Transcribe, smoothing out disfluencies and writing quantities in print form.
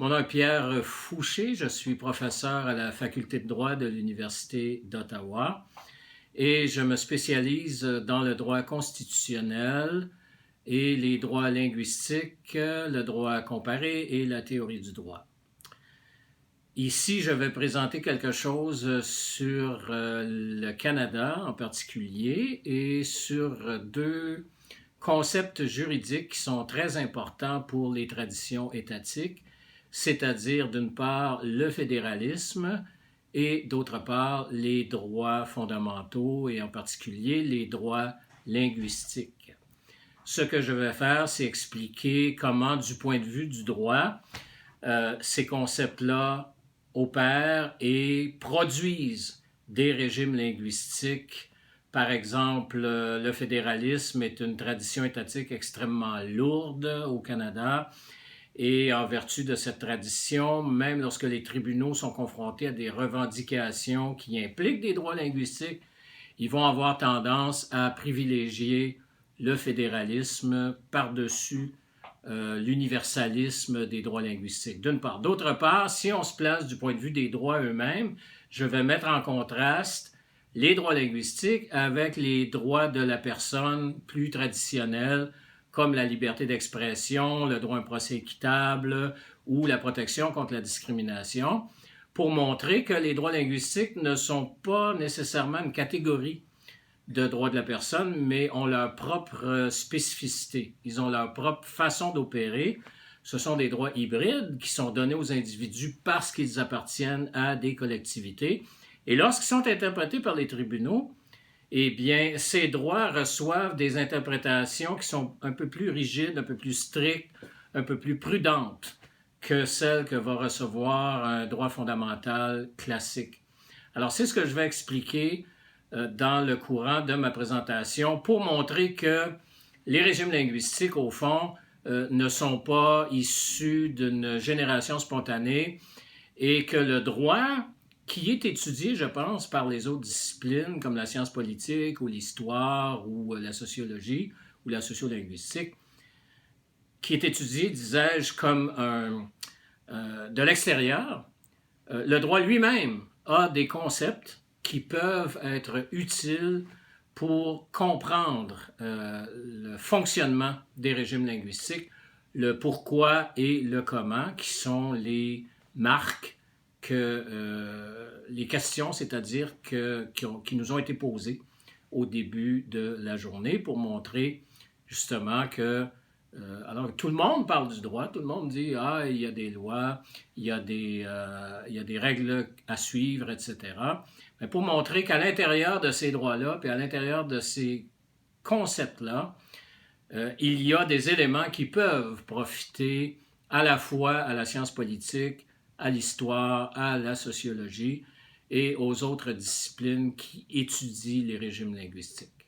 Mon nom est Pierre Fouché, je suis professeur à la faculté de droit de l'Université d'Ottawa et je me spécialise dans le droit constitutionnel et les droits linguistiques, le droit comparé et la théorie du droit. Ici, je vais présenter quelque chose sur le Canada en particulier et sur deux concepts juridiques qui sont très importants pour les traditions étatiques, c'est-à-dire d'une part le fédéralisme et d'autre part les droits fondamentaux et en particulier les droits linguistiques. Ce que je vais faire, c'est expliquer comment, du point de vue du droit, ces concepts-là opèrent et produisent des régimes linguistiques. Par exemple, le fédéralisme est une tradition étatique extrêmement lourde au Canada et en vertu de cette tradition, même lorsque les tribunaux sont confrontés à des revendications qui impliquent des droits linguistiques, ils vont avoir tendance à privilégier le fédéralisme par-dessus l'universalisme des droits linguistiques, d'une part. D'autre part, si on se place du point de vue des droits eux-mêmes, je vais mettre en contraste les droits linguistiques avec les droits de la personne plus traditionnels, comme la liberté d'expression, le droit à un procès équitable ou la protection contre la discrimination, pour montrer que les droits linguistiques ne sont pas nécessairement une catégorie de droits de la personne, mais ont leur propre spécificité. Ils ont leur propre façon d'opérer. Ce sont des droits hybrides qui sont donnés aux individus parce qu'ils appartiennent à des collectivités. Et lorsqu'ils sont interprétés par les tribunaux, eh bien, ces droits reçoivent des interprétations qui sont un peu plus rigides, un peu plus strictes, un peu plus prudentes que celles que va recevoir un droit fondamental classique. Alors, c'est ce que je vais expliquer dans le courant de ma présentation pour montrer que les régimes linguistiques, au fond, ne sont pas issus d'une génération spontanée et que le droit qui est étudié, je pense, par les autres disciplines comme la science politique ou l'histoire ou la sociologie ou la sociolinguistique, qui est étudié, disais-je, comme de l'extérieur, le droit lui-même a des concepts qui peuvent être utiles pour comprendre le fonctionnement des régimes linguistiques, le pourquoi et le comment, qui sont les marques les questions, c'est-à-dire qui nous ont été posées au début de la journée pour montrer justement que alors tout le monde parle du droit, tout le monde dit il y a des lois, il y a des règles à suivre, etc. Mais pour montrer qu'à l'intérieur de ces droits-là, puis à l'intérieur de ces concepts-là, il y a des éléments qui peuvent profiter à la fois à la science politique, à l'histoire, à la sociologie et aux autres disciplines qui étudient les régimes linguistiques.